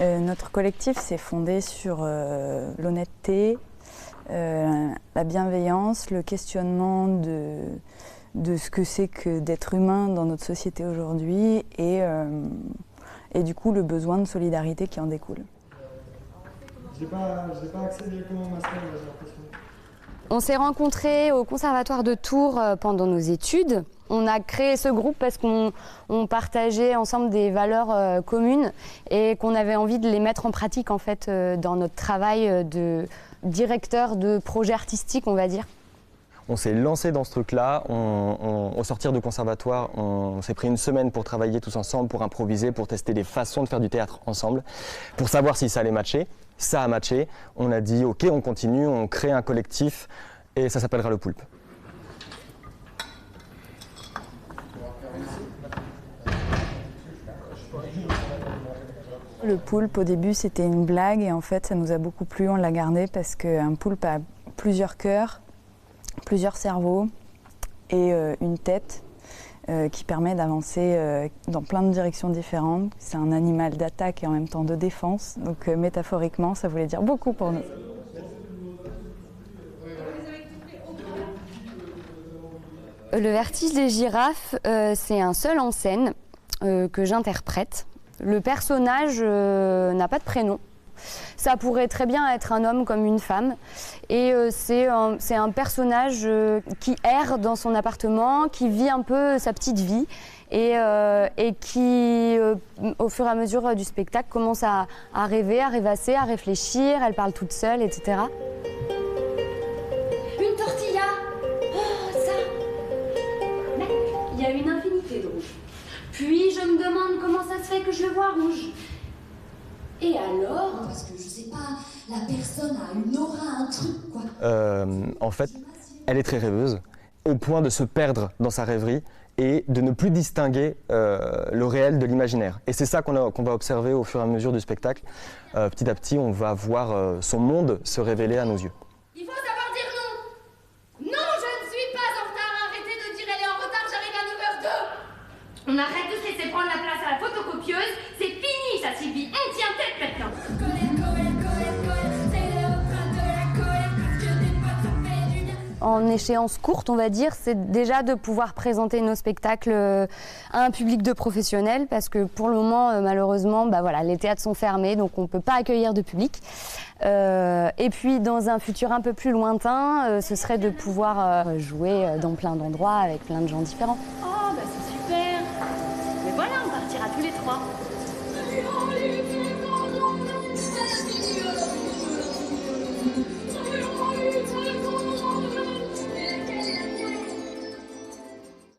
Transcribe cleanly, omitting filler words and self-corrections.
Notre collectif s'est fondé sur l'honnêteté, la bienveillance, le questionnement de ce que c'est que d'être humain dans notre société aujourd'hui et du coup le besoin de solidarité qui en découle. Je n'ai pas accès directement au master, j'ai l'impression. On s'est rencontrés au Conservatoire de Tours pendant nos études. On a créé ce groupe parce qu'on partageait ensemble des valeurs communes et qu'on avait envie de les mettre en pratique en fait dans notre travail de directeur de projet artistique, on va dire. On s'est lancé dans ce truc-là. Au sortir du conservatoire, on s'est pris une semaine pour travailler tous ensemble, pour improviser, pour tester des façons de faire du théâtre ensemble, pour savoir si ça allait matcher. Ça a matché. On a dit OK, on continue, on crée un collectif et ça s'appellera le Poulpe. Le poulpe, au début, c'était une blague et en fait, ça nous a beaucoup plu. On l'a gardé parce qu'un poulpe a plusieurs cœurs, plusieurs cerveaux et une tête qui permet d'avancer dans plein de directions différentes. C'est un animal d'attaque et en même temps de défense. Donc métaphoriquement, ça voulait dire beaucoup pour nous. Le Vertige des girafes, c'est un seul en scène que j'interprète. Le personnage n'a pas de prénom. Ça pourrait très bien être un homme comme une femme. Et c'est un personnage qui erre dans son appartement, qui vit un peu sa petite vie et qui, au fur et à mesure du spectacle, commence à rêver, à rêvasser, à réfléchir. Elle parle toute seule, etc. Une tortilla. Oh, ça. Mais il y a une infinité de rouges. Puis je me demande comment ça se fait que je le vois rouge. Et alors? Parce que je sais pas, la personne a une aura, un truc quoi. En fait, elle est très rêveuse, au point de se perdre dans sa rêverie et de ne plus distinguer le réel de l'imaginaire. Et c'est ça qu'on va observer au fur et à mesure du spectacle. Petit à petit, on va voir son monde se révéler à nos yeux. Il faut savoir dire non. Non, je ne suis pas en retard. Arrêtez de dire elle est en retard, j'arrive à 9h02. On arrête de se laisser prendre la place à la photocopieuse. C'est fini ça, Sylvie. On tient tête maintenant. En échéance courte, on va dire, c'est déjà de pouvoir présenter nos spectacles à un public de professionnels parce que pour le moment, malheureusement, voilà, les théâtres sont fermés, donc on ne peut pas accueillir de public. Et puis, dans un futur un peu plus lointain, ce serait de pouvoir jouer dans plein d'endroits avec plein de gens différents. Oh, bah c'est super. Mais voilà, on partira tous les trois.